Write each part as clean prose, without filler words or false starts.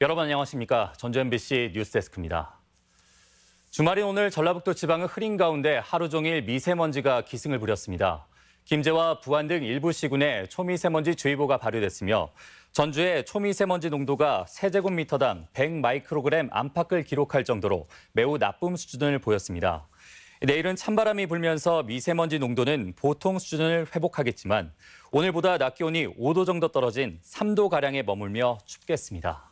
여러분 안녕하십니까? 전주 MBC 뉴스데스크입니다. 주말인 오늘 전라북도 지방은 흐린 가운데 하루 종일 미세먼지가 기승을 부렸습니다. 김제와 부안 등 일부 시군에 초미세먼지 주의보가 발효됐으며 전주의 초미세먼지 농도가 세제곱미터당 100마이크로그램 안팎을 기록할 정도로 매우 나쁨 수준을 보였습니다. 내일은 찬바람이 불면서 미세먼지 농도는 보통 수준을 회복하겠지만 오늘보다 낮 기온이 5도 정도 떨어진 3도가량에 머물며 춥겠습니다.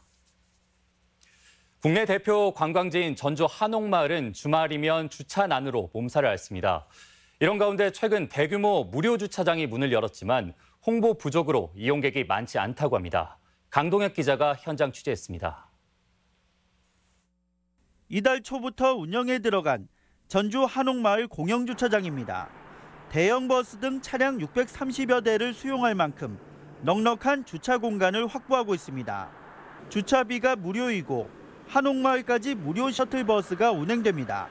국내 대표 관광지인 전주 한옥마을은 주말이면 주차난으로 몸살을 앓습니다. 이런 가운데 최근 대규모 무료 주차장이 문을 열었지만 홍보 부족으로 이용객이 많지 않다고 합니다. 강동혁 기자가 현장 취재했습니다. 이달 초부터 운영에 들어간 전주 한옥마을 공영주차장입니다. 대형 버스 등 차량 630여 대를 수용할 만큼 넉넉한 주차 공간을 확보하고 있습니다. 주차비가 무료이고 한옥마을까지 무료 셔틀버스가 운행됩니다.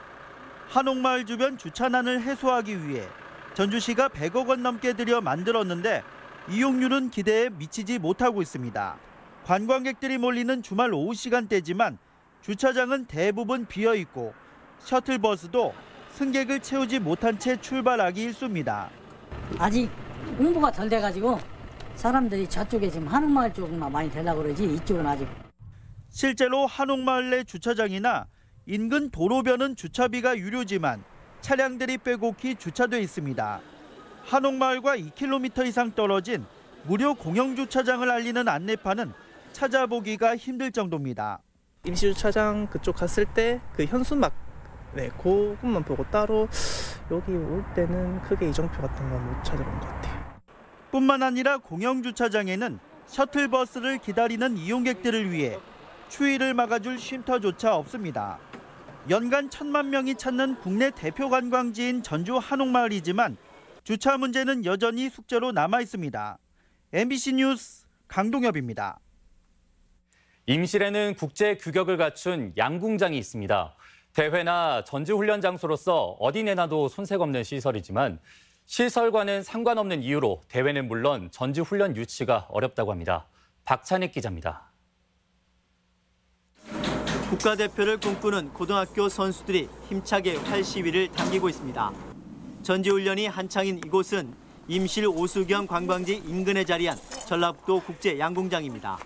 한옥마을 주변 주차난을 해소하기 위해 전주시가 100억 원 넘게 들여 만들었는데 이용률은 기대에 미치지 못하고 있습니다. 관광객들이 몰리는 주말 오후 시간대지만 주차장은 대부분 비어 있고 셔틀버스도 승객을 채우지 못한 채 출발하기 일쑤입니다. 아직 홍보가 덜 돼가지고 사람들이 저쪽에 지금 한옥마을 쪽만 많이 되려고 그러지 이쪽은 아직. 실제로 한옥마을 내 주차장이나 인근 도로변은 주차비가 유료지만 차량들이 빼곡히 주차돼 있습니다. 한옥마을과 2km 이상 떨어진 무료 공영주차장을 알리는 안내판은 찾아보기가 힘들 정도입니다. 임시주차장 그쪽 갔을 때 그 현수막 그것만 보고 따로 여기 올 때는 크게 이정표 같은 건 못 찾아본 것 같아요. 뿐만 아니라 공영주차장에는 셔틀버스를 기다리는 이용객들을 위해 추위를 막아줄 쉼터조차 없습니다. 연간 1,000만 명이 찾는 국내 대표 관광지인 전주 한옥마을이지만 주차 문제는 여전히 숙제로 남아 있습니다. MBC 뉴스 강동엽입니다. 임실에는 국제 규격을 갖춘 양궁장이 있습니다. 대회나 전지훈련 장소로서 어디 내놔도 손색 없는 시설이지만 시설과는 상관없는 이유로 대회는 물론 전지훈련 유치가 어렵다고 합니다. 박찬익 기자입니다. 국가대표를 꿈꾸는 고등학교 선수들이 힘차게 활시위를 당기고 있습니다. 전지훈련이 한창인 이곳은 임실 오수경 관광지 인근에 자리한 전라북도 국제양궁장입니다.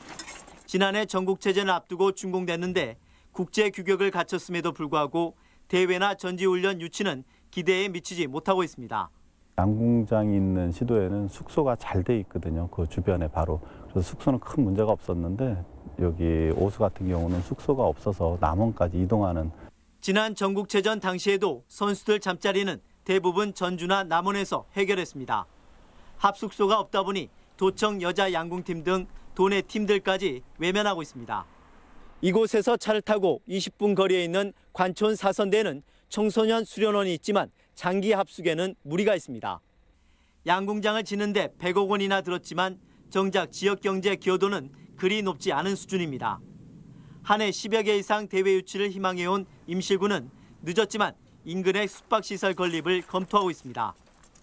지난해 전국체전을 앞두고 준공됐는데 국제 규격을 갖췄음에도 불구하고 대회나 전지훈련 유치는 기대에 미치지 못하고 있습니다. 양궁장이 있는 시도에는 숙소가 잘 돼 있거든요. 그 주변에 바로. 그래서 숙소는 큰 문제가 없었는데 여기 오수 같은 경우는 숙소가 없어서 남원까지 이동하는. 지난 전국체전 당시에도 선수들 잠자리는 대부분 전주나 남원에서 해결했습니다. 합숙소가 없다 보니 도청 여자 양궁팀 등 도내 팀들까지 외면하고 있습니다. 이곳에서 차를 타고 20분 거리에 있는 관촌 사선대는 청소년 수련원이 있지만 장기 합숙에는 무리가 있습니다. 양궁장을 짓는데 100억 원이나 들었지만 정작 지역경제 기여도는 그리 높지 않은 수준입니다. 한 해 10여 개 이상 대회 유치를 희망해온 임실구는 늦었지만 인근의 숙박시설 건립을 검토하고 있습니다.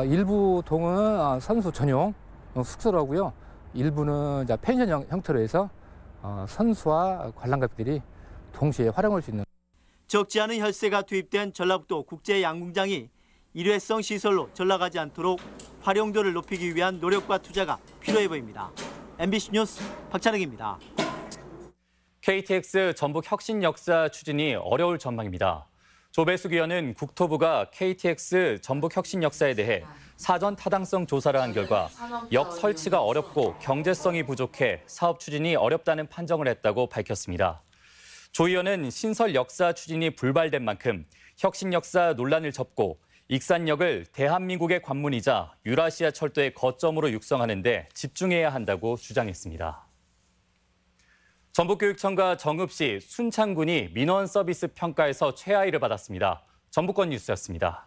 일부 동은 선수 전용 숙소라고요. 일부는 이제 펜션 형태로 해서 선수와 관람객들이 동시에 활용할 수 있는. 적지 않은 혈세가 투입된 전라북도 국제양궁장이 일회성 시설로 전락하지 않도록 활용도를 높이기 위한 노력과 투자가 필요해 보입니다. MBC 뉴스 박찬익입니다. KTX 전북 혁신 역사 추진이 어려울 전망입니다. 조배숙 의원은 국토부가 KTX 전북 혁신 역사에 대해 사전 타당성 조사를 한 결과 역 설치가 어렵고 경제성이 부족해 사업 추진이 어렵다는 판정을 했다고 밝혔습니다. 조 의원은 신설 역사 추진이 불발된 만큼 혁신 역사 논란을 접고 익산역을 대한민국의 관문이자 유라시아 철도의 거점으로 육성하는 데 집중해야 한다고 주장했습니다. 전북교육청과 정읍시, 순창군이 민원 서비스 평가에서 최하위를 받았습니다. 전북권 뉴스였습니다.